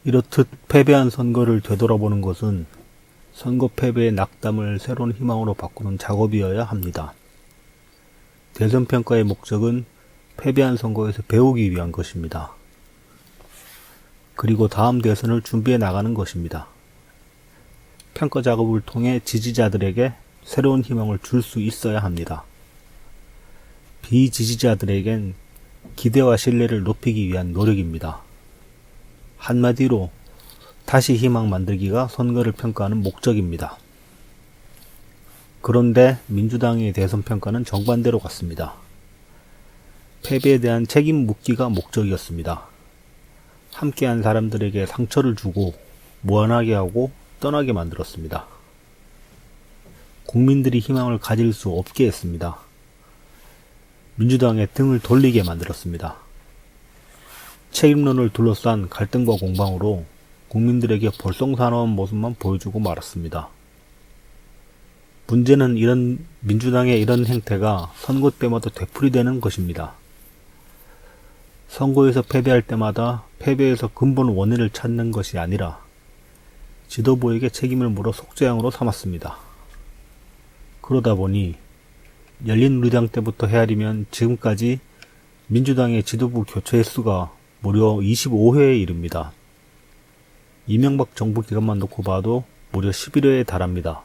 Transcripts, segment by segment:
이렇듯 패배한 선거를 되돌아보는 것은 선거 패배의 낙담을 새로운 희망으로 바꾸는 작업이어야 합니다. 대선 평가의 목적은 패배한 선거에서 배우기 위한 것입니다. 그리고 다음 대선을 준비해 나가는 것입니다. 평가 작업을 통해 지지자들에게 새로운 희망을 줄 수 있어야 합니다. 비지지자들에겐 기대와 신뢰를 높이기 위한 노력입니다. 한마디로 다시 희망 만들기가 선거를 평가하는 목적입니다. 그런데 민주당의 대선 평가는 정반대로 갔습니다. 패배에 대한 책임 묻기가 목적이었습니다. 함께한 사람들에게 상처를 주고 무안하게 하고 떠나게 만들었습니다. 국민들이 희망을 가질 수 없게 했습니다. 민주당의 등을 돌리게 만들었습니다. 책임론을 둘러싼 갈등과 공방으로 국민들에게 볼썽사나운 모습만 보여주고 말았습니다. 문제는 이런 민주당의 이런 행태가 선거 때마다 되풀이되는 것입니다. 선거에서 패배할 때마다 패배에서 근본 원인을 찾는 것이 아니라 지도부에게 책임을 물어 속죄양으로 삼았습니다. 그러다 보니 열린우리당 때부터 헤아리면 지금까지 민주당의 지도부 교체 횟수가 무려 25회에 이릅니다. 이명박 정부 기간만 놓고 봐도 무려 11회에 달합니다.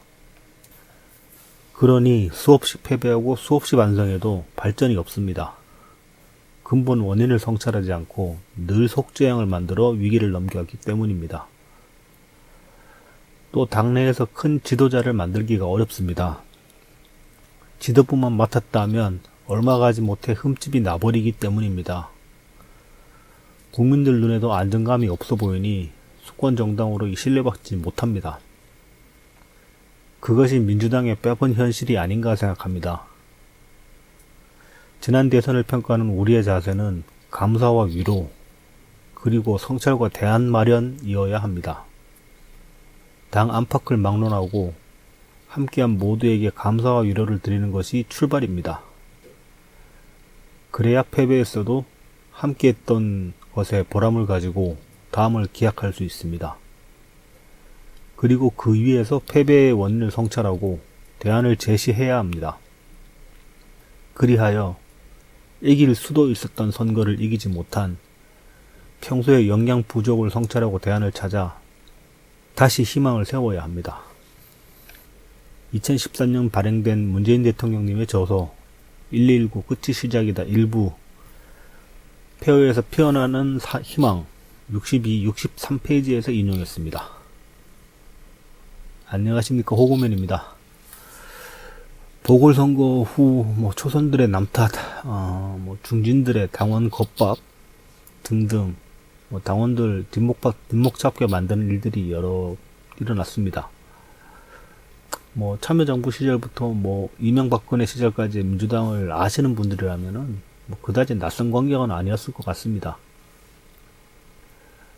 그러니 수없이 패배하고 수없이 반성해도 발전이 없습니다. 근본 원인을 성찰하지 않고 늘 속죄양을 만들어 위기를 넘겨왔기 때문입니다. 또 당내에서 큰 지도자를 만들기가 어렵습니다. 지도부만 맡았다 하면 얼마 가지 못해 흠집이 나버리기 때문입니다. 국민들 눈에도 안정감이 없어 보이니 수권 정당으로 신뢰받지 못합니다. 그것이 민주당의 빼본 현실이 아닌가 생각합니다. 지난 대선을 평가하는 우리의 자세는 감사와 위로, 그리고 성찰과 대안 마련이어야 합니다. 당 안팎을 막론하고 함께한 모두에게 감사와 위로를 드리는 것이 출발입니다. 그래야 패배했어도 함께했던 것에 보람을 가지고 다음을 기약할 수 있습니다. 그리고 그 위에서 패배의 원인을 성찰하고 대안을 제시해야 합니다. 그리하여 이길 수도 있었던 선거를 이기지 못한 평소의 역량 부족을 성찰하고 대안을 찾아 다시 희망을 세워야 합니다. 2013년 발행된 문재인 대통령님의 저서 1219 끝이 시작이다 일부 폐허에서 피어나는 희망 62, 63페이지에서 인용했습니다. 안녕하십니까, 호구맨입니다. 보궐선거 후 초선들의 남탓, 중진들의 당원 겁밥 등등 당원들 뒷목 잡게 만드는 일들이 여러 일어났습니다. 참여정부 시절부터 이명박근혜 시절까지 민주당을 아시는 분들이라면은 그다지 낯선 광경은 아니었을 것 같습니다.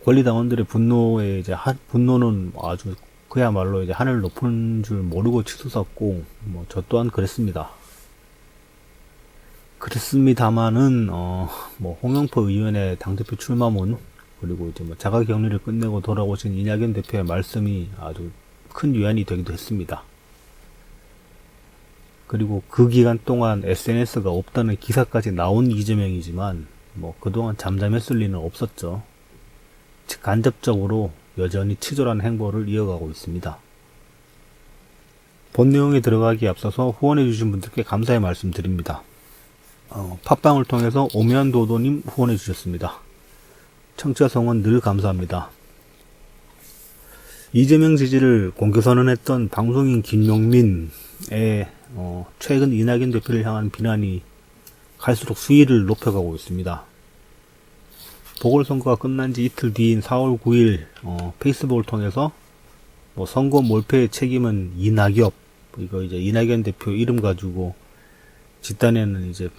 권리당원들의 분노는 아주 그야말로 하늘 높은 줄 모르고 치솟았고, 저 또한 그랬습니다. 그랬습니다만은, 홍영표 의원의 당대표 출마문, 그리고 자가격리를 끝내고 돌아오신 이낙연 대표의 말씀이 아주 큰 위안이 되기도 했습니다. 그리고 그 기간 동안 SNS가 없다는 기사까지 나온 이재명이지만, 그동안 잠잠했을 리는 없었죠. 즉, 간접적으로 여전히 치졸한 행보를 이어가고 있습니다. 본 내용에 들어가기에 앞서서 후원해주신 분들께 감사의 말씀 드립니다. 팟빵을 통해서 오면도도님 후원해주셨습니다. 청취자 성원 늘 감사합니다. 이재명 지지를 공개선언했던 방송인 김용민의 최근 이낙연 대표를 향한 비난이 갈수록 수위를 높여가고 있습니다. 보궐선거가 끝난 지 이틀 뒤인 4월 9일 페이스북을 통해서 선거 몰패의 책임은 이낙엽, 이거 이낙연 대표 이름 가지고 집단에는 이걸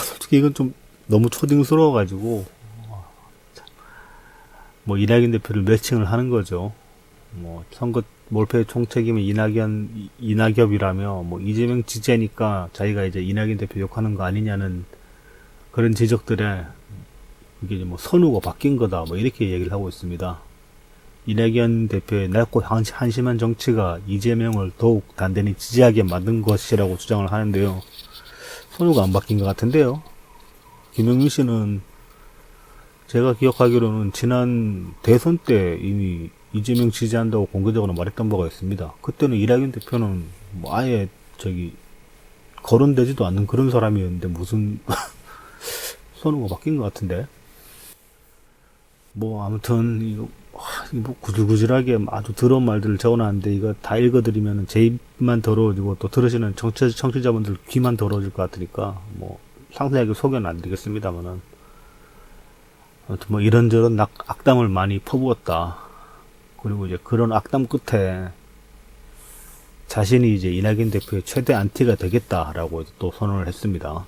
솔직히 이건 좀 너무 초딩스러워가지고 이낙연 대표를 매칭을 하는 거죠. 선거 몰패의 총책임은 이낙엽이라며 이재명 지지하니까 자기가 이낙연 대표 욕하는 거 아니냐는 그런 지적들에 그게 이제 뭐 선우가 바뀐 거다 뭐 이렇게 얘기를 하고 있습니다. 이낙연 대표의 낮고 한심한 정치가 이재명을 더욱 단단히 지지하게 만든 것이라고 주장을 하는데요. 선우가 안 바뀐 것 같은데요. 김영민 씨는 제가 기억하기로는 지난 대선 때 이미 이재명 지지한다고 공개적으로 말했던 바가 있습니다. 그때는 이낙연 대표는 뭐 아예 거론되지도 않는 그런 사람이었는데 무슨 선우가 바뀐 것 같은데. 뭐 아무튼 이거 뭐 구질구질하게 아주 더러운 말들을 적어놨는데 이거 다 읽어드리면 제 입만 더러워지고 또 들으시는 청취자분들 귀만 더러워질 것 같으니까 뭐 상세하게 소개는 안 드리겠습니다만은 아무튼 뭐 이런저런 악담을 많이 퍼부었다. 그리고 이제 그런 악담 끝에 자신이 이제 이낙연 대표의 최대 안티가 되겠다라고 또 선언을 했습니다.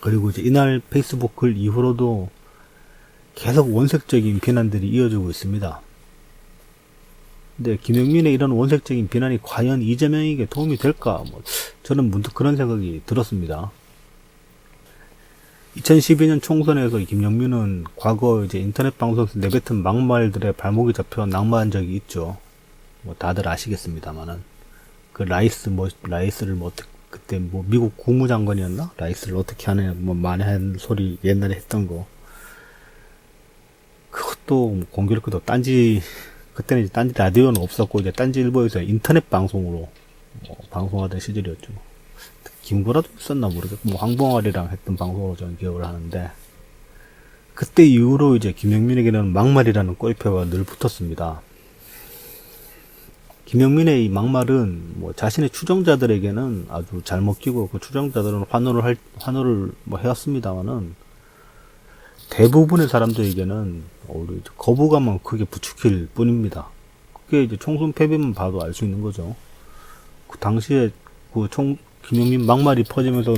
그리고 이제 이날 페이스북 글 이후로도 계속 원색적인 비난들이 이어지고 있습니다. 근데 김영민의 이런 원색적인 비난이 과연 이재명에게 도움이 될까? 저는 문득 그런 생각이 들었습니다. 2012년 총선에서 김영민은 과거 이제 인터넷 방송에서 내뱉은 막말들의 발목이 잡혀 낙마한 적이 있죠. 뭐 다들 아시겠습니다만은 그 라이스를 그때 미국 국무장관이었나? 라이스를 어떻게 하냐 많이 한 소리 옛날에 했던 거. 그것도 공교롭게도 그때는 이제 딴지 라디오는 없었고 이제 딴지 일보에서 인터넷 방송으로 방송하던 시절이었죠. 김구라도 있었나 모르겠고 황봉아리랑 했던 방송으로 저는 기억을 하는데 그때 이후로 이제 김영민에게는 막말이라는 꼬리표가 늘 붙었습니다. 김영민의 이 막말은 자신의 추종자들에게는 아주 잘 먹히고 그 추종자들은 환호를 해왔습니다만은 대부분의 사람들에게는 거부감만 크게 부추길 뿐입니다. 그게 이제 총선 패배만 봐도 알 수 있는 거죠. 그 당시에 김영민 막말이 퍼지면서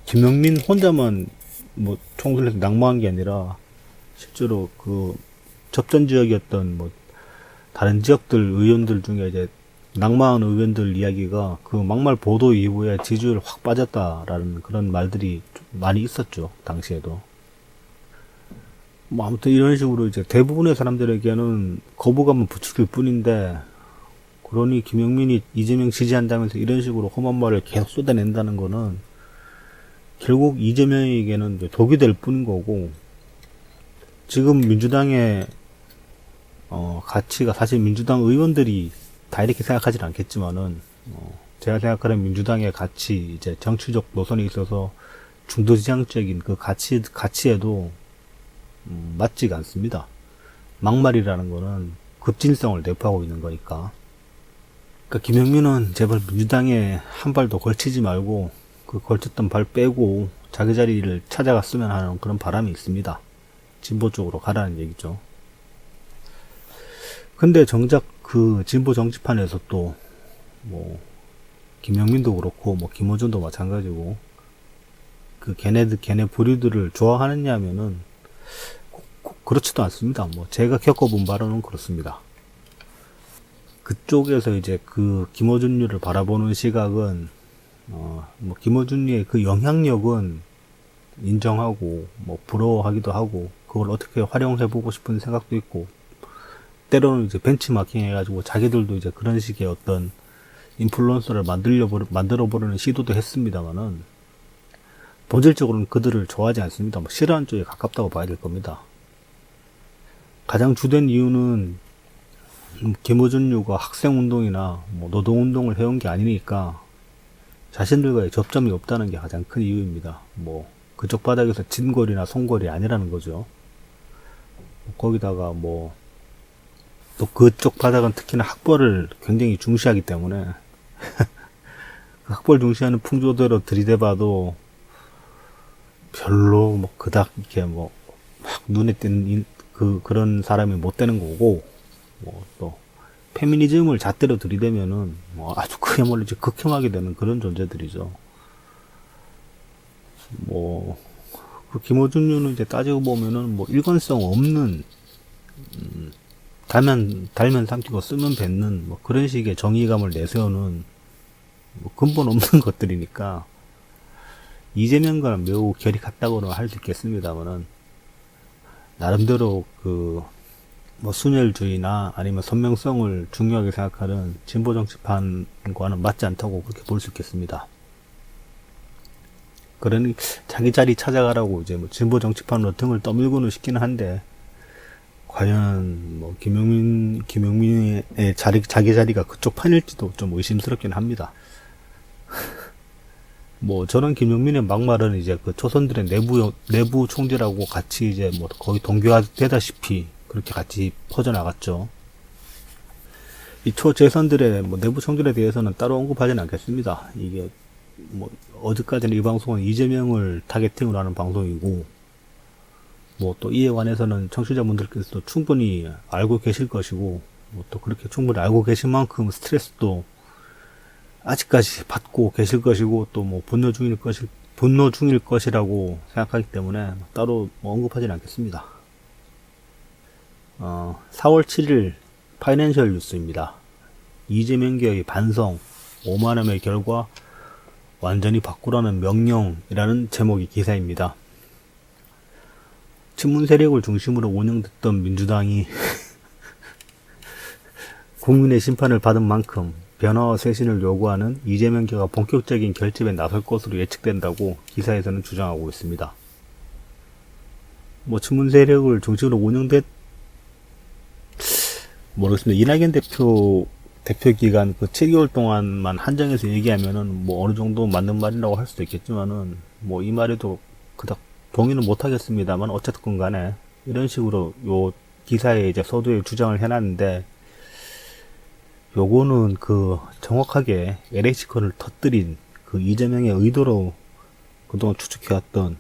김영민 혼자만 총선에서 낙마한 게 아니라 실제로 그 접전 지역이었던 다른 지역들 의원들 중에 이제 낙마한 의원들 이야기가 그 막말 보도 이후에 지지율 확 빠졌다라는 그런 말들이 많이 있었죠. 당시에도. 아무튼 이런 식으로 이제 대부분의 사람들에게는 거부감은 부추길 뿐인데 그러니 김영민이 이재명 지지한다면서 이런 식으로 험한 말을 계속 쏟아낸다는 거는 결국 이재명에게는 독이 될 뿐인 거고 지금 민주당의 가치가 사실 민주당 의원들이 다 이렇게 생각하진 않겠지만은 제가 생각하는 민주당의 가치 이제 정치적 노선에 있어서 중도지향적인 그 가치에도 맞지가 않습니다. 막말이라는 거는 급진성을 내포하고 있는 거니까. 그러니까 김영민은 제발 민주당에 한 발도 걸치지 말고 그 걸쳤던 발 빼고 자기 자리를 찾아갔으면 하는 그런 바람이 있습니다. 진보 쪽으로 가라는 얘기죠. 근데 정작 그 진보 정치판에서 또 김영민도 그렇고 김어준도 마찬가지고 그 걔네 부류들을 좋아하느냐 하면은 꼭 그렇지도 않습니다. 제가 겪어본 바로는 그렇습니다. 그쪽에서 이제 그 김어준류를 바라보는 시각은 김어준류의 그 영향력은 인정하고 부러워하기도 하고 그걸 어떻게 활용해보고 싶은 생각도 있고 때로는 이제 벤치마킹 해가지고 자기들도 이제 그런 식의 어떤 인플루언서를 만들어보려는 시도도 했습니다만은 본질적으로는 그들을 좋아하지 않습니다. 싫어하는 쪽에 가깝다고 봐야 될 겁니다. 가장 주된 이유는 김어준류가 학생운동이나 노동운동을 해온 게 아니니까 자신들과의 접점이 없다는 게 가장 큰 이유입니다. 그쪽 바닥에서 진골이나 송골이 아니라는 거죠. 거기다가 또 그쪽 바닥은 특히나 학벌을 굉장히 중시하기 때문에 학벌 중시하는 풍조대로 들이대봐도 별로 그닥 이렇게 막 눈에 띄는 그런 사람이 못 되는 거고 또 페미니즘을 잣대로 들이대면은 아주 그야말로 이제 극혐하게 되는 그런 존재들이죠. 그 김어준류는 이제 따지고 보면은 일관성 없는 달면 삼키고 쓰면 뱉는 그런 식의 정의감을 내세우는 근본 없는 것들이니까 이재명과는 매우 결이 같다고는 할 수 있겠습니다만은 나름대로 뭐 순혈주의나 아니면 선명성을 중요하게 생각하는 진보 정치판과는 맞지 않다고 그렇게 볼 수 있겠습니다. 그러니 자기 자리 찾아가라고 이제 뭐 진보 정치판으로 등을 떠밀고는 싶기는 한데, 과연 뭐 김용민의 자기 자리가 그쪽 판일지도 좀 의심스럽긴 합니다. 뭐 저런 김용민의 막말은 이제 그 초선들의 내부 총재라고 같이 이제 뭐 거의 동교화되다시피 그렇게 같이 퍼져나갔죠. 이 초재선들의 뭐 내부 총재에 대해서는 따로 언급하지는 않겠습니다. 이게 뭐 어제까지는 이 방송은 이재명을 타겟팅으로 하는 방송이고, 뭐 또 이에 관해서는 청취자분들께서도 충분히 알고 계실 것이고, 뭐 또 그렇게 충분히 알고 계신 만큼 스트레스도 아직까지 받고 계실 것이고, 또 뭐 분노 중일 것이라고 생각하기 때문에 따로 뭐 언급하지는 않겠습니다. 4월 7일 파이낸셜 뉴스입니다. 이재명 개혁의 반성, 5만원의 결과 완전히 바꾸라는 명령이라는 제목의 기사입니다. 친문 세력을 중심으로 운영됐던 민주당이 국민의 심판을 받은 만큼 변화와 쇄신을 요구하는 이재명 개혁가 본격적인 결집에 나설 것으로 예측된다고 기사에서는 주장하고 있습니다. 뭐 친문 세력을 중심으로 모르겠습니다. 이낙연 대표 기간 그 7개월 동안만 한정해서 얘기하면은 뭐 어느 정도 맞는 말이라고 할 수도 있겠지만은, 뭐 이 말에도 그닥 동의는 못 하겠습니다만, 어쨌든 간에 이런 식으로 요 기사에 이제 서두에 주장을 해놨는데, 요거는 정확하게 LH건을 터뜨린 이재명의 의도로 그동안 추측해왔던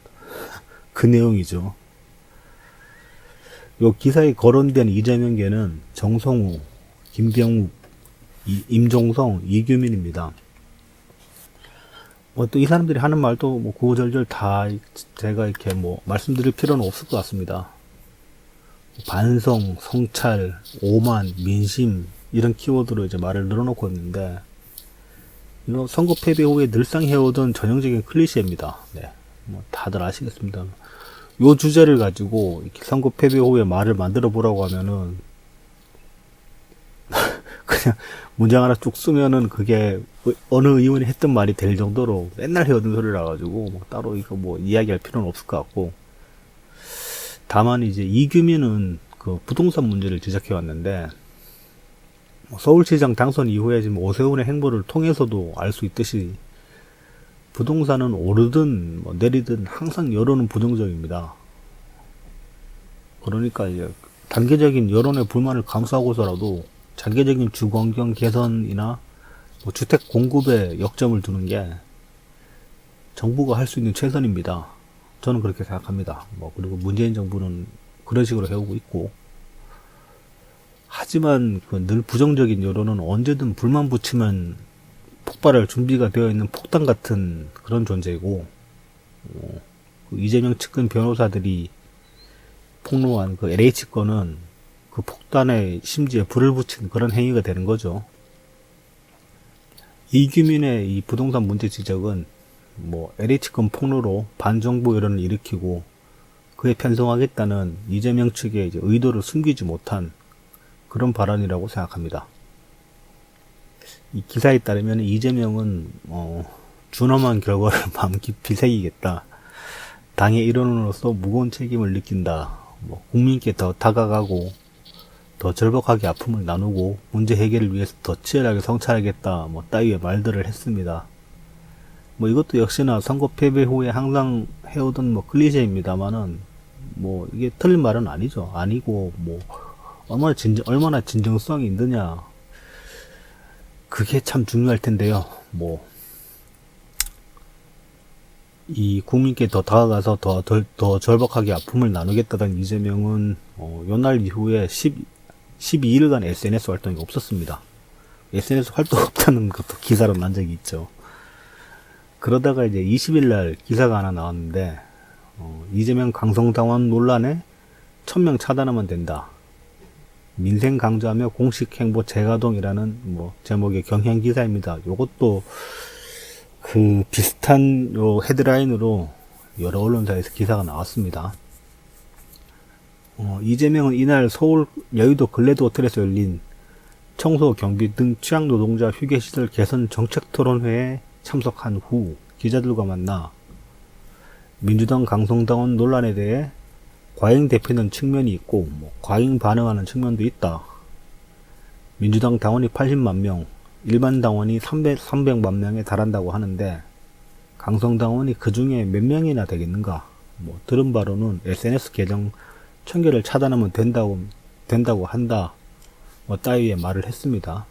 그 내용이죠. 요 기사에 거론된 이재명계는 정성우, 김병욱, 임종성, 이규민입니다. 뭐 또 이 사람들이 하는 말도 뭐 구구절절 다 제가 이렇게 뭐 말씀드릴 필요는 없을 것 같습니다. 반성, 성찰, 오만, 민심 이런 키워드로 이제 말을 늘어놓고 있는데, 이거 선거 패배 후에 늘상 해오던 전형적인 클리셰입니다. 네, 뭐 다들 아시겠습니다. 요 주제를 가지고 이렇게 선거 패배 후에 말을 만들어 보라고 하면은 그냥 문장 하나 쭉 쓰면은 그게 어느 의원이 했던 말이 될 정도로 맨날 해오던 소리라 가지고 뭐 따로 이거 뭐 이야기할 필요는 없을 것 같고, 다만 이제 이규민은 부동산 문제를 지적해 왔는데, 서울시장 당선 이후에 지금 오세훈의 행보를 통해서도 알 수 있듯이 부동산은 오르든 뭐 내리든 항상 여론은 부정적입니다. 그러니까 이제 단계적인 여론의 불만을 감수하고서라도 장기적인 주거환경 개선이나 뭐 주택 공급에 역점을 두는 게 정부가 할 수 있는 최선입니다. 저는 그렇게 생각합니다. 뭐 그리고 문재인 정부는 그런 식으로 해오고 있고, 하지만 늘 부정적인 여론은 언제든 불만 붙이면 폭발할 준비가 되어 있는 폭탄 같은 그런 존재이고, 이재명 측근 변호사들이 폭로한 LH 건은 그 폭탄에 심지어 불을 붙인 그런 행위가 되는 거죠. 이규민의 이 부동산 문제 지적은 뭐 LH 건 폭로로 반정부 여론을 일으키고 그에 편성하겠다는 이재명 측의 이제 의도를 숨기지 못한 그런 발언이라고 생각합니다. 이 기사에 따르면 이재명은 준엄한 결과를 마음 깊이 새기겠다. 당의 일원으로서 무거운 책임을 느낀다. 뭐 국민께 더 다가가고 더 절박하게 아픔을 나누고 문제 해결을 위해서 더 치열하게 성찰하겠다. 뭐 따위의 말들을 했습니다. 뭐 이것도 역시나 선거 패배 후에 항상 해오던 뭐 클리셰입니다만은, 뭐 이게 틀린 말은 아니죠. 아니고 뭐 얼마나 진정성이 있느냐, 그게 참 중요할 텐데요. 뭐 이 국민께 더 다가가서 더 절박하게 아픔을 나누겠다던 이재명은 요날 이후에 12일간 SNS 활동이 없었습니다. SNS 활동 없다는 것도 기사로 난 적이 있죠. 그러다가 이제 20일날 기사가 하나 나왔는데, 이재명 강성당원 논란에 1000명 차단하면 된다. 민생 강조하며 공식 행보 재가동이라는 뭐 제목의 경향 기사입니다. 요것도 비슷한 헤드라인으로 여러 언론사에서 기사가 나왔습니다. 이재명은 이날 서울 여의도 글래드 호텔에서 열린 청소, 경비 등 취약 노동자 휴게시설 개선 정책 토론회에 참석한 후 기자들과 만나 민주당 강성당원 논란에 대해 과잉 대표는 측면이 있고 과잉 반응하는 측면도 있다. 민주당 당원이 80만 명, 일반 당원이 300만 명에 달한다고 하는데 강성당원이 그 중에 몇 명이나 되겠는가? 들은 바로는 SNS 계정 1000개를 차단하면 된다고 한다. 따위의 말을 했습니다.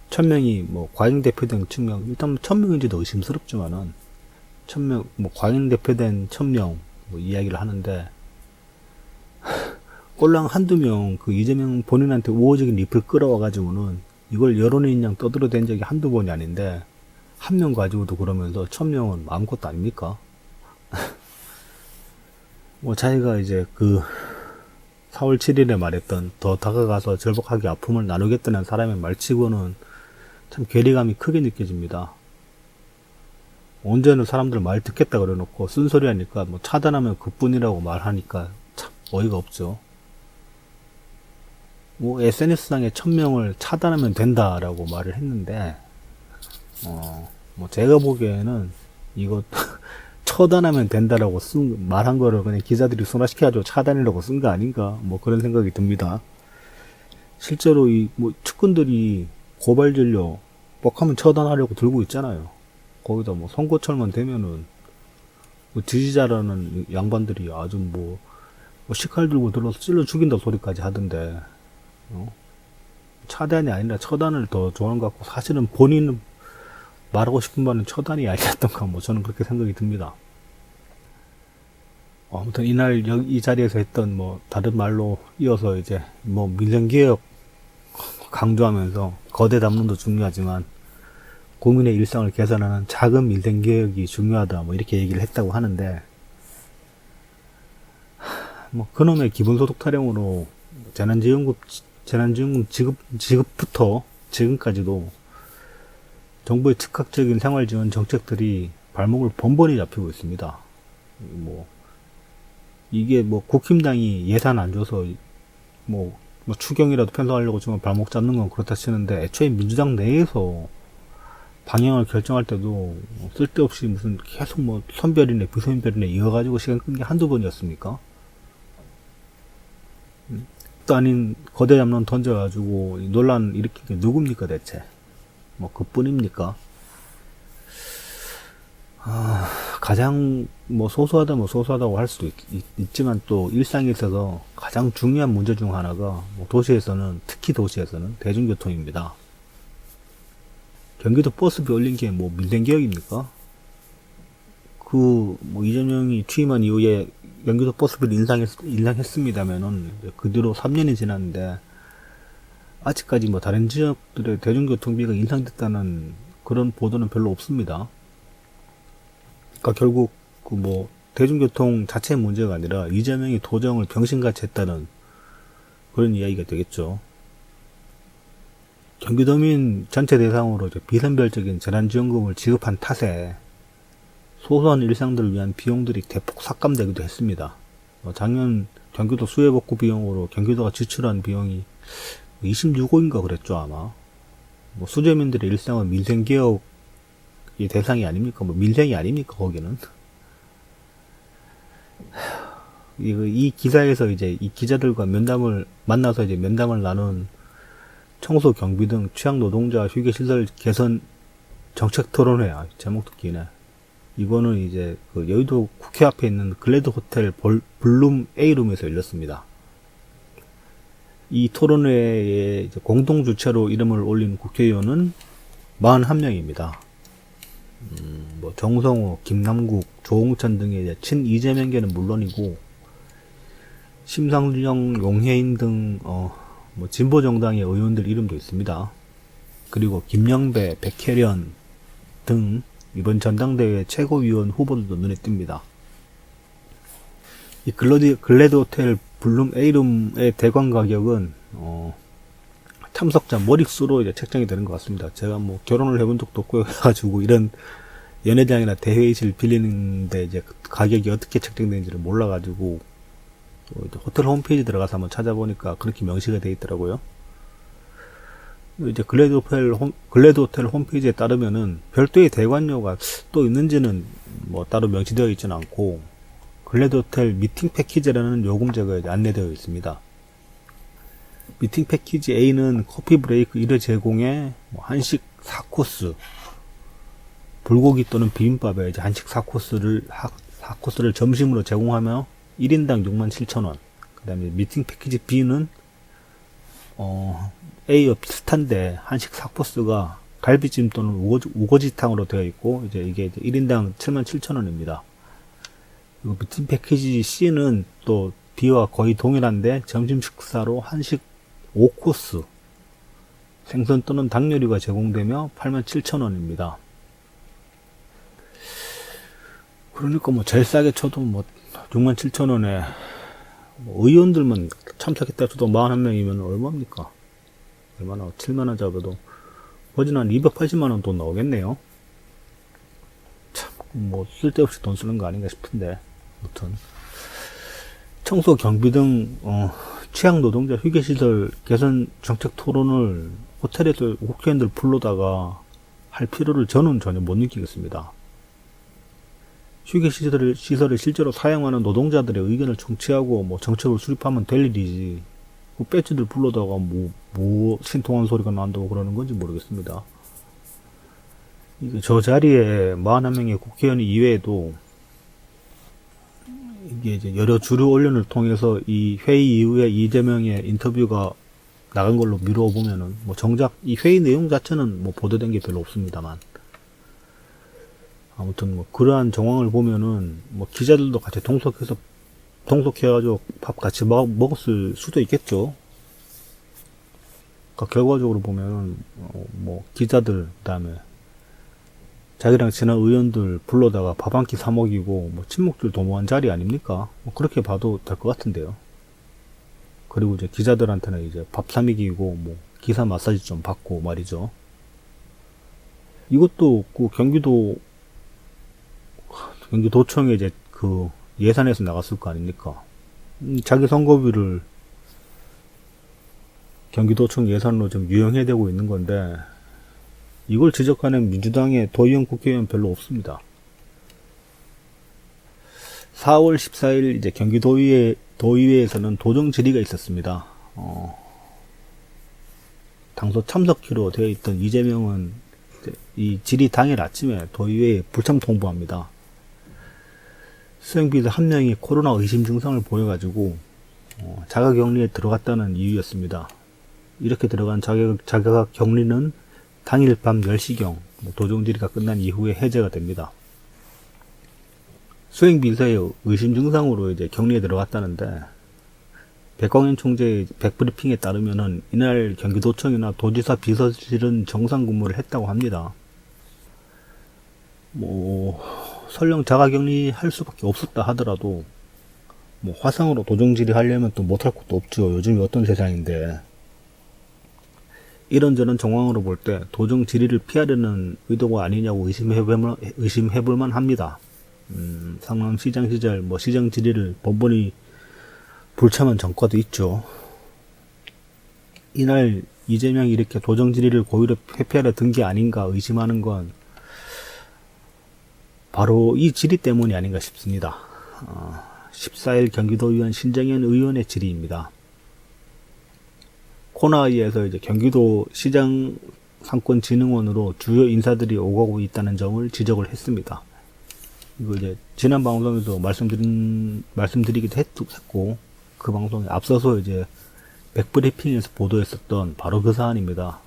1000명이 과잉 대표된 측면, 일단 1000명인지도 의심스럽지만은 1000명, 과잉 대표된 1000명 이야기를 하는데 꼴랑 한두 명 그 이재명 본인한테 우호적인 리플 끌어와가지고는 이걸 여론인 양 떠들어댄 적이 한두 번이 아닌데 한 명 가지고도 그러면서 1000명은 아무것도 아닙니까? 자기가 이제 4월 7일에 말했던 더 다가가서 절박하게 아픔을 나누겠다는 사람의 말치고는 참 괴리감이 크게 느껴집니다. 언제는 사람들 말 듣겠다 그래놓고 쓴소리 하니까 차단하면 그뿐이라고 말하니까 참 어이가 없죠. SNS상에 1000명을 차단하면 된다라고 말을 했는데 제가 보기에는 이거 처단하면 된다라고 말한 거를 그냥 기자들이 순화시켜가지고 차단이라고 쓴 거 아닌가 그런 생각이 듭니다. 실제로 측근들이 고발 진료 뻑하면 처단하려고 들고 있잖아요. 거기다 선거철만 되면은 지지자라는 양반들이 아주 식칼 들고 들어서 찔러 죽인다 소리까지 하던데 차단이 아니라 처단을 더 좋아하는 것 같고 사실은 본인은 말하고 싶은 말은 처단이 아니었던가 저는 그렇게 생각이 듭니다. 아무튼 이날 이 자리에서 했던 다른 말로 이어서 이제 민생개혁 강조하면서 거대 담론도 중요하지만 국민의 일상을 개선하는 작은 민생개혁이 중요하다 이렇게 얘기를 했다고 하는데 그놈의 기본소득 타령으로 재난지원금 지급부터 지금까지도 정부의 즉각적인 생활지원 정책들이 발목을 번번이 잡히고 있습니다. 이게 국힘당이 예산 안 줘서 추경이라도 편성하려고 지금 발목 잡는 건 그렇다 치는데 애초에 민주당 내에서 방향을 결정할 때도 쓸데없이 무슨 계속 선별이네 비선별이네 이어가지고 시간 끈 게 한두 번이었습니까? 또 아닌 거대 담론 던져가지고 논란 일으킨 게 누굽니까 대체? 그뿐입니까? 가장 소소하다고 할 수도 있지만 또 일상에 있어서 가장 중요한 문제 중 하나가 특히 도시에서는 대중교통입니다. 경기도 버스비 올린 게 민생개혁입니까? 이재명이 취임한 이후에 경기도 버스비를 인상했습니다면은 그 뒤로 3년이 지났는데 아직까지 다른 지역들의 대중교통비가 인상됐다는 그런 보도는 별로 없습니다. 그러니까 결국 대중교통 자체의 문제가 아니라 이재명이 도정을 병신같이 했다는 그런 이야기가 되겠죠. 경기도민 전체 대상으로 비선별적인 재난지원금을 지급한 탓에 소소한 일상들을 위한 비용들이 대폭 삭감되기도 했습니다. 작년 경기도 수해복구 비용으로 경기도가 지출한 비용이 26억인가 그랬죠 아마. 수재민들의 일상은 민생개혁의 대상이 아닙니까? 민생이 아닙니까 거기는? 이 기사에서 이제 이 기자들과 만나서 면담을 나눈 청소, 경비 등 취약 노동자 휴게시설 개선 정책 토론회, 제목도 기네. 이거는 이제 여의도 국회 앞에 있는 글래드 호텔 블룸 A룸에서 열렸습니다. 이 토론회에 이제 공동 주최로 이름을 올린 국회의원은 41명입니다. 정성호, 김남국, 조홍천 등의 이제 친 이재명계는 물론이고 심상정, 용해인 등 진보 정당의 의원들 이름도 있습니다. 그리고 김영배, 백혜련 등 이번 전당대회 최고위원 후보들도 눈에 띕니다. 이 글래드 호텔 블룸 A룸의 대관 가격은 참석자 머릿수로 이제 책정이 되는 것 같습니다. 제가 결혼을 해본 적도 없고 해가지고 이런 연회장이나 대회의실 빌리는데 이제 가격이 어떻게 책정되는지를 몰라가지고 이제 호텔 홈페이지 들어가서 한번 찾아보니까 그렇게 명시가 되어 있더라고요. 이제 글래드 호텔 홈페이지에 따르면은 별도의 대관료가 또 있는지는 뭐 따로 명시되어 있지는 않고, 글래드 호텔 미팅 패키지라는 요금제가 이제 안내되어 있습니다. 미팅 패키지 A는 커피 브레이크 1회 제공에 뭐 한식 4코스, 불고기 또는 비빔밥에 이제 한식 4코스를 점심으로 제공하며 1인당 67,000원. 그 다음에 미팅 패키지 B는 A와 비슷한데 한식 4코스가 갈비찜 또는 우거지탕으로 되어 있고, 이제 이게 1인당 77,000원입니다. 그리고 미팅 패키지 C는 또 B와 거의 동일한데 점심 식사로 한식 5코스, 생선 또는 닭요리가 제공되며 87,000원입니다. 그러니까 뭐 제일 싸게 쳐도 뭐 67,000원에 뭐 의원들만 참석했다 쳐도 41명이면 얼마입니까? 얼마나 7만원 잡아도 거진 한 280만원 돈 나오겠네요. 참 뭐 쓸데없이 돈 쓰는 거 아닌가 싶은데, 아무튼 청소, 경비 등 취약 노동자 휴게시설 개선 정책 토론을 호텔에서 국회의원들 불러다가 할 필요를 저는 전혀 못 느끼겠습니다. 휴게시설을 실제로 사용하는 노동자들의 의견을 청취하고 뭐 정책을 수립하면 될 일이지, 그 배지들 불러다가 뭐 신통한 소리가 난다고 그러는 건지 모르겠습니다. 저 자리에 41명의 국회의원 이외에도 이게 이제 여러 주류 언론을 통해서 이 회의 이후에 이재명의 인터뷰가 나간 걸로 미루어 보면은 뭐 정작 이 회의 내용 자체는 뭐 보도된 게 별로 없습니다만, 아무튼 뭐 그러한 정황을 보면은 뭐 기자들도 같이 동석해가지고 밥 같이 먹었을 수도 있겠죠. 그러니까 결과적으로 보면은 뭐 기자들, 그다음에 자기랑 친한 의원들 불러다가 밥 한 끼 사 먹이고 뭐 친목줄 도모한 자리 아닙니까? 뭐 그렇게 봐도 될 것 같은데요. 그리고 이제 기자들한테는 이제 밥 사 먹이고 뭐 기사 마사지 좀 받고 말이죠. 이것도 그 경기도청에 이제 그 예산에서 나갔을 거 아닙니까? 자기 선거비를 경기도청 예산으로 좀 유용해되고 있는 건데, 이걸 지적하는 민주당의 도의원 국회의원 별로 없습니다. 4월 14일 이제 경기도의회에서는 도정 질의가 있었습니다. 당소 참석키로 되어 있던 이재명은 이 질의 당일 아침에 도의회에 불참 통보합니다. 수행비서 한 명이 코로나 의심 증상을 보여가지고 자가격리에 들어갔다는 이유였습니다. 이렇게 들어간 자가격리는 당일 밤 10시경 도정 질의가 끝난 이후에 해제가 됩니다. 수행비서의 의심 증상으로 이제 격리에 들어갔다는데, 백광현 총재의 백브리핑에 따르면은 이날 경기도청이나 도지사 비서실은 정상 근무를 했다고 합니다. 뭐 설령 자가격리 할 수밖에 없었다 하더라도 뭐 화상으로 도정 질의하려면 또 못할 것도 없죠. 요즘이 어떤 세상인데. 이런저런 정황으로 볼 때 도정 질의를 피하려는 의도가 아니냐고 의심해볼만 합니다. 성남시장 시절 뭐 시정 질의를 번번이 불참한 전과도 있죠. 이날 이재명이 이렇게 도정 질의를 고의로 회피하려 든 게 아닌가 의심하는 건 바로 이 질의 때문이 아닌가 싶습니다. 14일 경기도의원 신정현 의원의 질의입니다. 코나이에서 이제 경기도 시장 상권진흥원으로 주요 인사들이 오가고 있다는 점을 지적을 했습니다. 이거 이제 지난 방송에도 말씀드리기도 했고, 그 방송에 앞서서 이제 백브리핑에서 보도했었던 바로 그 사안입니다.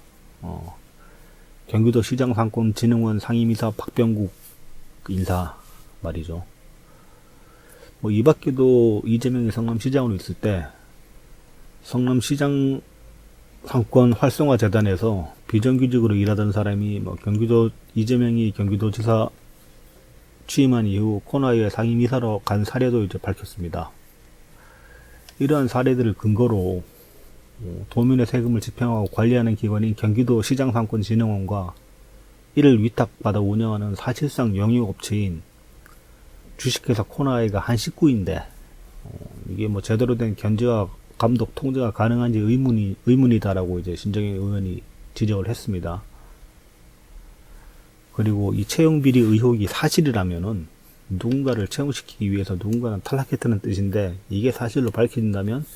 경기도 시장 상권진흥원 상임이사 박병국 인사 말이죠. 뭐 이 밖에도 이재명이 성남시장으로 있을 때 성남시장 상권 활성화 재단에서 비정규직으로 일하던 사람이 뭐 이재명이 경기도지사 취임한 이후 코나이에 상임이사로 간 사례도 이제 밝혔습니다. 이러한 사례들을 근거로 도민의 세금을 집행하고 관리하는 기관인 경기도 시장상권진흥원과 이를 위탁받아 운영하는 사실상 영유업체인 주식회사 코나이가 한 식구인데 이게 뭐 제대로 된 견제와 감독, 통제가 가능한지 의문이다라고 이제 신정현 의원이 지적을 했습니다. 그리고 이 채용 비리 의혹이 사실이라면은 누군가를 채용시키기 위해서 누군가는 탈락했다는 뜻인데, 이게 사실로 밝혀진다면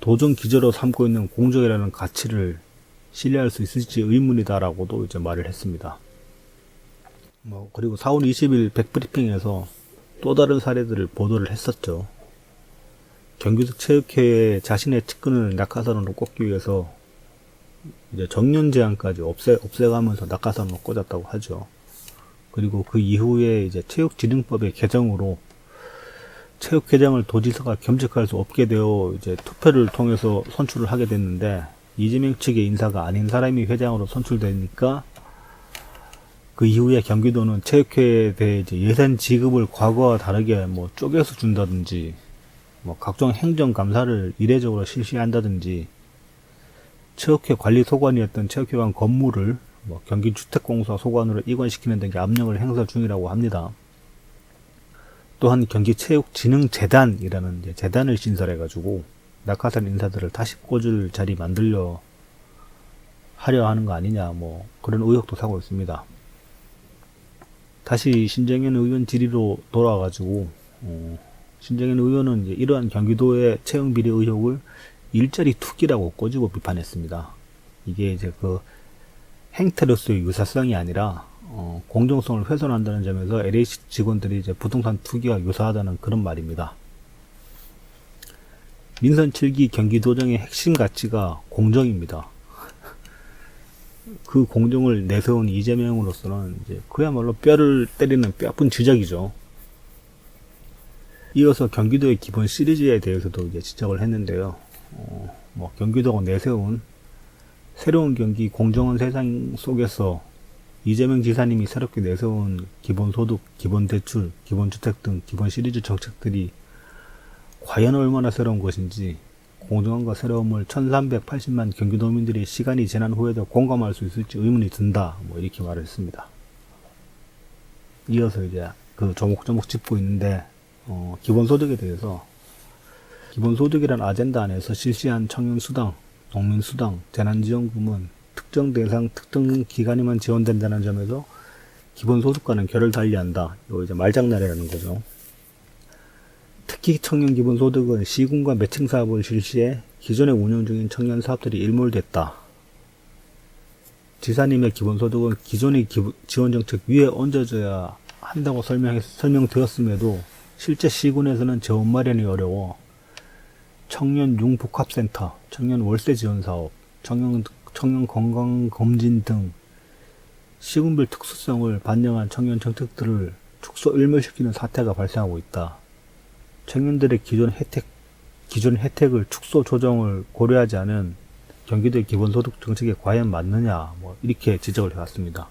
도전 기저로 삼고 있는 공정이라는 가치를 신뢰할 수 있을지 의문이다라고도 이제 말을 했습니다. 그리고 4월 20일 백브리핑에서 또 다른 사례들을 보도를 했었죠. 경기도 체육회에 자신의 측근을 낙하산으로 꽂기 위해서 이제 정년 제한까지 없애가면서 낙하산으로 꽂았다고 하죠. 그리고 그 이후에 이제 체육진흥법의 개정으로 체육회장을 도지사가 겸직할 수 없게 되어 이제 투표를 통해서 선출을 하게 됐는데, 이재명 측의 인사가 아닌 사람이 회장으로 선출되니까 그 이후에 경기도는 체육회에 대해 이제 예산 지급을 과거와 다르게 뭐 쪼개서 준다든지, 뭐 각종 행정 감사를 이례적으로 실시한다든지, 체육회 관리 소관이었던 체육회관 건물을 뭐 경기주택공사 소관으로 이관시키는 등의 압력을 행사 중이라고 합니다. 또한 경기체육진흥재단이라는 이제 재단을 신설해가지고 낙하산 인사들을 다시 꽂을 자리 만들려 하려 하는 거 아니냐, 뭐 그런 의혹도 사고 있습니다. 다시 신정현 의원 질의로 돌아와가지고 신정현 의원은 이제 이러한 경기도의 채용 비리 의혹을 일자리 투기라고 꼬집어 비판했습니다. 이게 이제 그 행태로서의 유사성이 아니라 공정성을 훼손한다는 점에서 LH 직원들이 이제 부동산 투기와 유사하다는 그런 말입니다. 민선 7기 경기도정의 핵심 가치가 공정입니다. 그 공정을 내세운 이재명으로서는 이제 그야말로 뼈를 때리는 뼈아픈 지적이죠. 이어서 경기도의 기본 시리즈에 대해서도 이제 지적을 했는데요. 경기도가 내세운 새로운 경기 공정한 세상 속에서 이재명 지사님이 새롭게 내세운 기본소득, 기본대출, 기본주택 등 기본 시리즈 정책들이 과연 얼마나 새로운 것인지, 공정함과 새로움을 1380만 경기도민들이 시간이 지난 후에도 공감할 수 있을지 의문이 든다, 뭐 이렇게 말을 했습니다. 이어서 이제 그 조목조목 짚고 있는데, 기본소득에 대해서 기본소득이란 아젠다 안에서 실시한 청년수당, 농민수당, 재난지원금은 특정 대상, 특정 기간에만 지원된다는 점에서 기본소득과는 결을 달리한다. 이거 이제 말장난이라는 거죠. 특히 청년 기본소득은 시군과 매칭 사업을 실시해 기존에 운영 중인 청년 사업들이 일몰됐다. 지사님의 기본소득은 기존의 지원정책 위에 얹어져야 한다고 설명되었음에도 실제 시군에서는 재원 마련이 어려워 청년 융복합센터, 청년 월세 지원 사업, 청년 건강검진 등 시군별 특수성을 반영한 청년 정책들을 축소 일몰시키는 사태가 발생하고 있다. 청년들의 기존 혜택을 축소 조정을 고려하지 않은 경기도의 기본소득 정책에 과연 맞느냐, 뭐 이렇게 지적을 해왔습니다.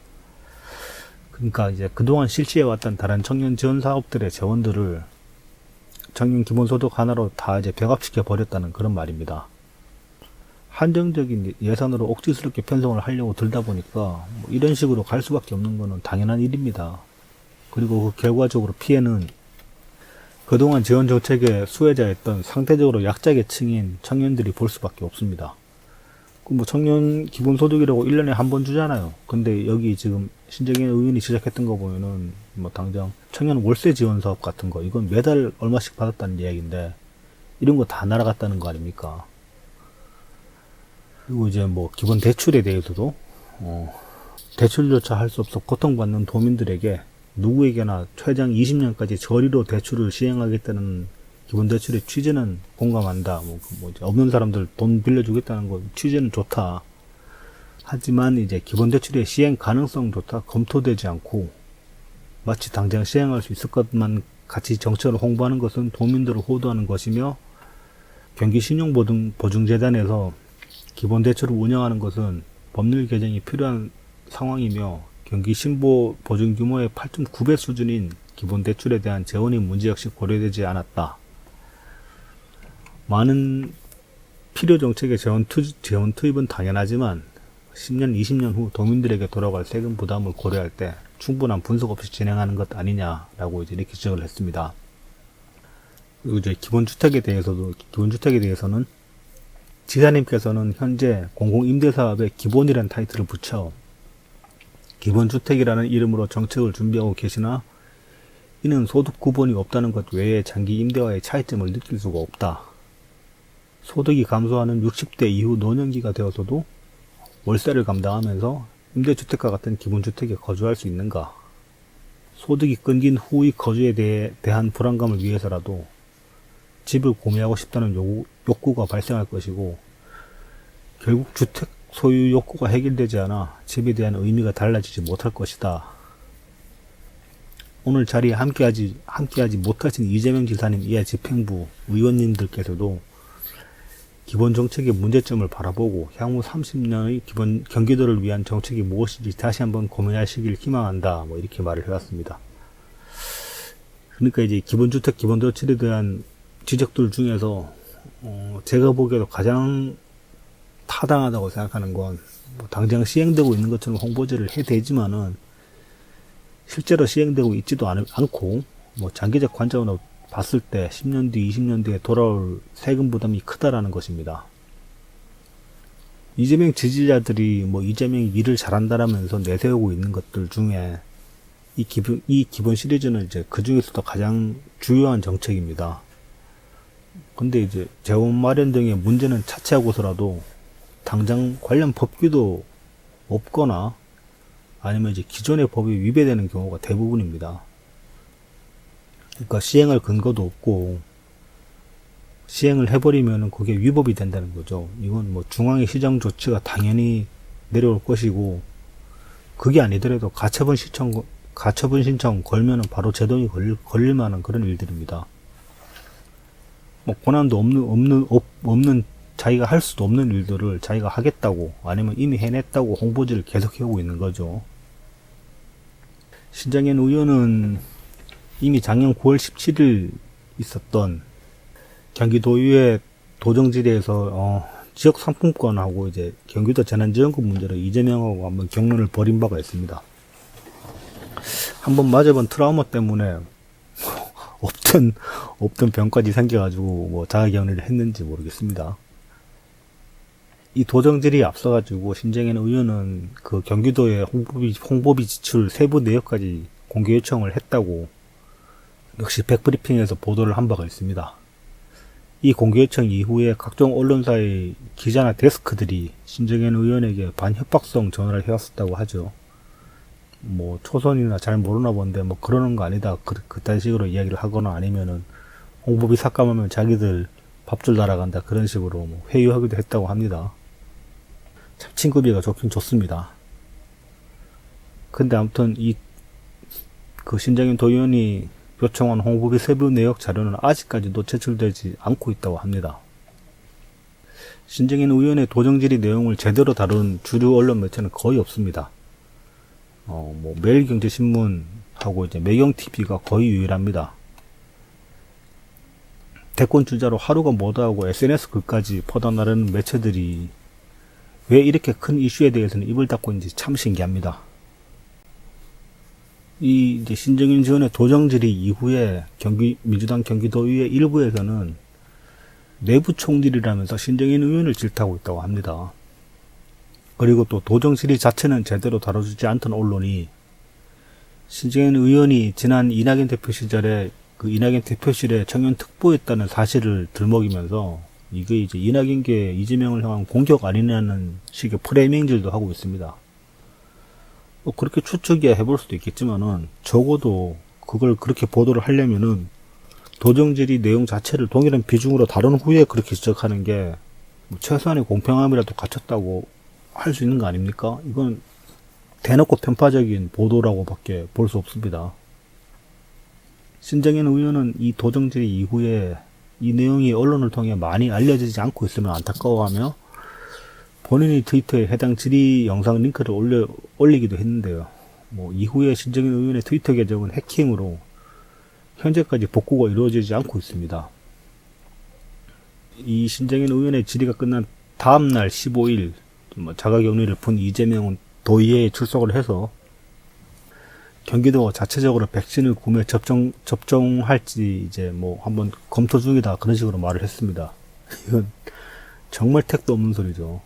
그러니까 이제 그동안 실시해왔던 다른 청년 지원 사업들의 재원들을 청년 기본소득 하나로 다 이제 병합시켜 버렸다는 그런 말입니다. 한정적인 예산으로 억지스럽게 편성을 하려고 들다 보니까 뭐 이런 식으로 갈 수밖에 없는 것은 당연한 일입니다. 그리고 그 결과적으로 피해는 그동안 지원 정책의 수혜자였던 상대적으로 약자계층인 청년들이 볼 수밖에 없습니다. 뭐 청년 기본소득이라고 1년에 한 번 주잖아요. 근데 여기 지금 신정현 의원이 지적했던 거 보면은 뭐 당장 청년 월세 지원 사업 같은 거, 이건 매달 얼마씩 받았다는 이야기인데 이런 거 다 날아갔다는 거 아닙니까? 그리고 이제 뭐 기본 대출에 대해서도 대출조차 할 수 없어 고통받는 도민들에게 누구에게나 최장 20년까지 저리로 대출을 시행하겠다는 기본 대출의 취지는 공감한다. 없는 사람들 돈 빌려주겠다는 거 취지는 좋다. 하지만 이제 기본 대출의 시행 가능성조차 검토되지 않고 마치 당장 시행할 수 있을 것만 같이 정책을 홍보하는 것은 도민들을 호도하는 것이며, 경기신용보증재단에서 기본 대출을 운영하는 것은 법률 개정이 필요한 상황이며, 경기 신보 보증 규모의 8.9배 수준인 기본 대출에 대한 재원이 문제 역시 고려되지 않았다. 많은 필요 정책의 재원 투입은 당연하지만 10년, 20년 후 도민들에게 돌아갈 세금 부담을 고려할 때 충분한 분석 없이 진행하는 것 아니냐라고 이제 이렇게 지적을 했습니다. 그리고 이제 기본주택에 대해서는 지사님께서는 현재 공공임대사업에 기본이라는 타이틀을 붙여 기본주택이라는 이름으로 정책을 준비하고 계시나 이는 소득 구분이 없다는 것 외에 장기 임대와의 차이점을 느낄 수가 없다. 소득이 감소하는 60대 이후 노년기가 되어서도 월세를 감당하면서 임대주택과 같은 기본주택에 거주할 수 있는가? 소득이 끊긴 후의 거주에 대한 불안감을 위해서라도 집을 구매하고 싶다는 욕구가 발생할 것이고, 결국 주택 소유 욕구가 해결되지 않아 집에 대한 의미가 달라지지 못할 것이다. 오늘 자리에 함께하지 못하신 이재명 지사님 이하 집행부 의원님들께서도 기본 정책의 문제점을 바라보고 향후 30년의 경기도를 위한 정책이 무엇인지 다시 한번 고민하시길 희망한다. 이렇게 말을 해왔습니다. 그러니까 이제 기본주택, 기본도시에 대한 지적들 중에서 제가 보기에도 가장 타당하다고 생각하는 건 당장 시행되고 있는 것처럼 홍보제를 해대지만은 실제로 시행되고 있지도 않고 장기적 관점으로 봤을 때 10년 뒤, 20년 뒤에 돌아올 세금 부담이 크다라는 것입니다. 이재명 지지자들이 이재명이 일을 잘한다라면서 내세우고 있는 것들 중에 이 기본 시리즈는 이제 그 중에서도 가장 주요한 정책입니다. 근데 이제 재원 마련 등의 문제는 차치하고서라도 당장 관련 법규도 없거나 아니면 이제 기존의 법이 위배되는 경우가 대부분입니다. 그러니까 시행할 근거도 없고 시행을 해버리면 그게 위법이 된다는 거죠. 이건 중앙의 시정 조치가 당연히 내려올 것이고, 그게 아니더라도 가처분 신청 걸면은 바로 제동이 걸릴 만한 그런 일들입니다. 권한도 없는 자기가 할 수도 없는 일들을 자기가 하겠다고 아니면 이미 해냈다고 홍보지를 계속해오고 있는 거죠. 신장현 의원은 이미 작년 9월 17일 있었던 경기도의회 도정질에서 지역 상품권하고 이제 경기도 재난지원금 문제로 이재명하고 한번 격론을 벌인 바가 있습니다. 한번 맞아본 트라우마 때문에 없던 병까지 생겨가지고 자가격리를 했는지 모르겠습니다. 이 도정질이 앞서가지고 신장현 의원은 그 경기도의 홍보비 지출 세부 내역까지 공개 요청을 했다고 역시 백브리핑에서 보도를 한 바가 있습니다. 이 공개 요청 이후에 각종 언론사의 기자나 데스크들이 신장현 의원에게 반협박성 전화를 해왔었다고 하죠. 초선이나 잘 모르나 본데 그러는 거 아니다. 그딴 식으로 이야기를 하거나 아니면은 홍보비 삭감하면 자기들 밥줄 날아간다. 그런 식으로 회유하기도 했다고 합니다. 참 친구비가 좋긴 좋습니다. 근데 아무튼 그 신장현 도의원이 요청한 홍보비 세부 내역 자료는 아직까지도 제출되지 않고 있다고 합니다. 신장현 의원의 도정질의 내용을 제대로 다룬 주류 언론 매체는 거의 없습니다. 매일경제신문하고 이제 매경TV가 거의 유일합니다. 대권 주자로 하루가 뭐다하고 SNS 글까지 퍼져나르는 매체들이 왜 이렇게 큰 이슈에 대해서는 입을 닫고 있는지 참 신기합니다. 이제 신정현 지원의 도정질의 이후에 민주당 경기도의회 일부에서는 내부 총질이라면서 신정현 의원을 질타하고 있다고 합니다. 그리고 또 도정질의 자체는 제대로 다뤄주지 않던 언론이 신정현 의원이 지난 이낙연 대표 시절에 그 이낙연 대표실에 청년 특보였다는 사실을 들먹이면서 이게 이제 이낙연계 이재명을 향한 공격 아니냐는 식의 프레이밍질도 하고 있습니다. 그렇게 추측이야 해볼 수도 있겠지만은 적어도 그걸 그렇게 보도를 하려면은 도정질의 내용 자체를 동일한 비중으로 다룬 후에 그렇게 지적하는 게 최소한의 공평함이라도 갖췄다고 할 수 있는 거 아닙니까? 이건 대놓고 편파적인 보도라고밖에 볼 수 없습니다. 신정현 의원은 이 도정질 이후에 이 내용이 언론을 통해 많이 알려지지 않고 있으면 안타까워하며 본인이 트위터에 해당 질의 영상 링크를 올리기도 했는데요. 이후에 신정현 의원의 트위터 계정은 해킹으로 현재까지 복구가 이루어지지 않고 있습니다. 이 신정현 의원의 질의가 끝난 다음날 15일 자가격리를 푼 이재명은 도의회에 출석을 해서 경기도 자체적으로 백신을 구매 접종할지 이제 뭐 한번 검토 중이다 그런 식으로 말을 했습니다. 이건 정말 택도 없는 소리죠.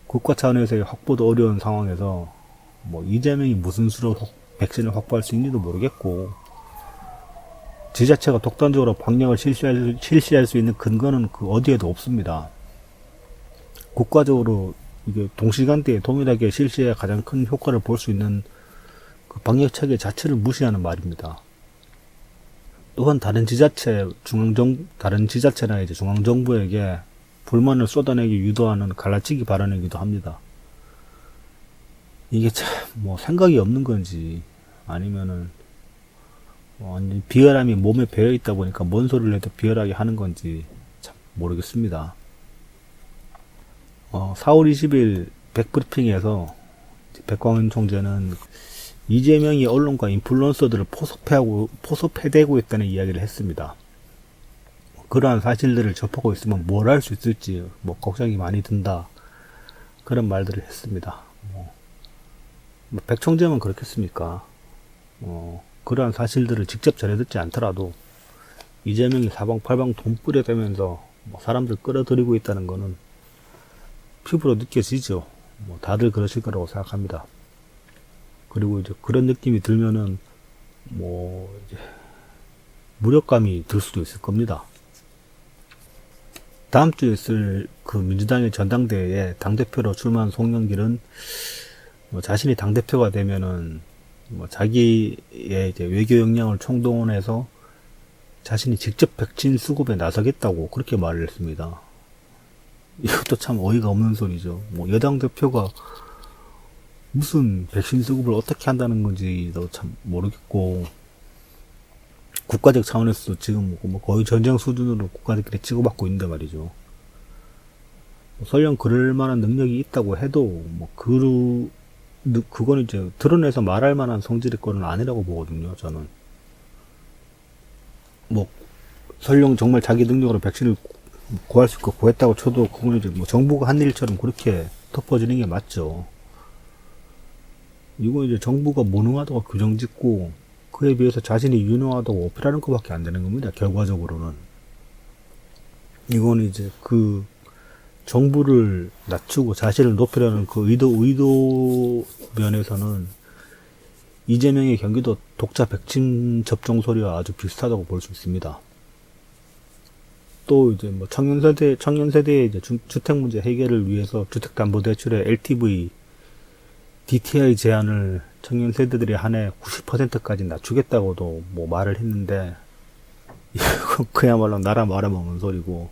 국가 차원에서의 확보도 어려운 상황에서 뭐 이재명이 무슨 수로 백신을 확보할 수 있는지도 모르겠고 지자체가 독단적으로 방역을 실시할 수 있는 근거는 그 어디에도 없습니다. 국가적으로 이게 동시간대에 동일하게 실시해야 가장 큰 효과를 볼 수 있는 그 방역 체계 자체를 무시하는 말입니다. 또한 다른 지자체나 이제 중앙정부에게 불만을 쏟아내기 유도하는 갈라치기 발언이기도 합니다. 이게 참 뭐 생각이 없는 건지 아니면은 완전 비열함이 몸에 배어 있다 보니까 뭔 소리를 해도 비열하게 하는 건지 참 모르겠습니다. 4월 20일 백브리핑에서 백광원 총재는 이재명이 언론과 인플루언서들을 포섭해대고 있다는 이야기를 했습니다. 그러한 사실들을 접하고 있으면 뭘 할 수 있을지 뭐 걱정이 많이 든다 그런 말들을 했습니다. 백 총재만 그렇겠습니까? 그러한 사실들을 직접 전해듣지 않더라도 이재명이 사방팔방 돈 뿌려대면서 뭐 사람들 끌어들이고 있다는 거는 피부로 느껴지죠. 뭐 다들 그러실 거라고 생각합니다. 그리고 이제 그런 느낌이 들면은 뭐 이제 무력감이 들 수도 있을 겁니다. 다음 주에 있을 그 민주당의 전당대회에 당대표로 출마한 송영길은 뭐 자신이 당대표가 되면은 뭐 자기의 이제 외교 역량을 총동원해서 자신이 직접 백신 수급에 나서겠다고 그렇게 말을 했습니다. 이것도 참 어이가 없는 소리죠. 뭐 여당 대표가 무슨 백신 수급을 어떻게 한다는 건지도 참 모르겠고 국가적 차원에서 지금 뭐 거의 전쟁 수준으로 국가들끼리 치고받고 있는데 말이죠. 설령 그럴 만한 능력이 있다고 해도 뭐 그거는 이제 드러내서 말할 만한 성질의 거는 아니라고 보거든요. 저는 뭐 설령 정말 자기 능력으로 백신을 구할 수 있고 구했다고 쳐도 그건 이제 뭐 정부가 한 일처럼 그렇게 덮어지는 게 맞죠. 이거 이제 정부가 무능하다고 규정짓고 그에 비해서 자신이 유능하다고 어필하는 것밖에 안 되는 겁니다. 결과적으로는 이거는 이제 그 정부를 낮추고 자신을 높이려는 그 의도 면에서는 이재명의 경기도 독자 백신 접종 소리와 아주 비슷하다고 볼 수 있습니다. 또 이제 뭐 청년 세대의 이제 주택 문제 해결을 위해서 주택담보대출의 LTV, DTI 제한을 청년 세대들이 한 해 90%까지 낮추겠다고도 뭐 말을 했는데 이거 그야말로 나라 말아먹는 소리고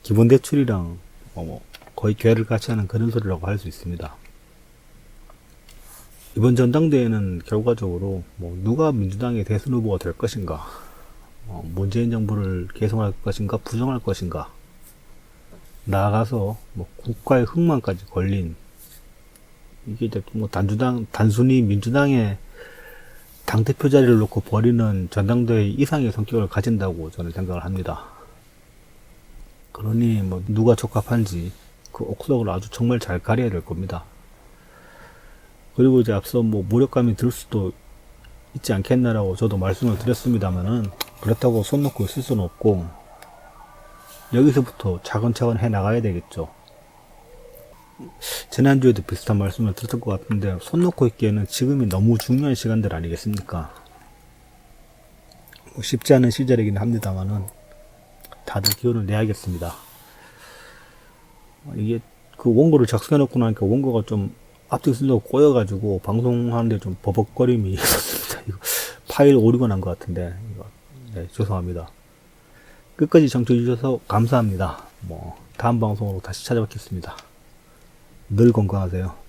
기본대출이랑 뭐 거의 괴를 같이 하는 그런 소리라고 할 수 있습니다. 이번 전당대회는 결과적으로 뭐 누가 민주당의 대선 후보가 될 것인가, 문재인 정부를 개성할 것인가 부정할 것인가, 나아가서 뭐 국가의 흥망까지 걸린 이게 이제 뭐 단순히 민주당의 당대표 자리를 놓고 벌이는 전당대회 이상의 성격을 가진다고 저는 생각을 합니다. 그러니 뭐 누가 적합한지 그 옥석을 아주 정말 잘 가려야 될 겁니다. 그리고 이제 앞서 뭐 무력감이 들 수도 있지 않겠나라고 저도 말씀을 드렸습니다만은 그렇다고 손 놓고 있을 수는 없고 여기서부터 차근차근 해 나가야 되겠죠. 지난주에도 비슷한 말씀을 드렸던 것 같은데 손 놓고 있기에는 지금이 너무 중요한 시간들 아니겠습니까? 뭐 쉽지 않은 시절이긴 합니다만은 다들 기운을 내야겠습니다. 이게 그 원고를 작성해 놓고 나니까 원고가 좀 앞뒤 쓰려고 꼬여가지고 방송하는데 좀 버벅거림이 있었습니다. 이거 파일 오류가 난 것 같은데 네, 죄송합니다. 끝까지 청취해 주셔서 감사합니다. 뭐 다음 방송으로 다시 찾아뵙겠습니다. 늘 건강하세요.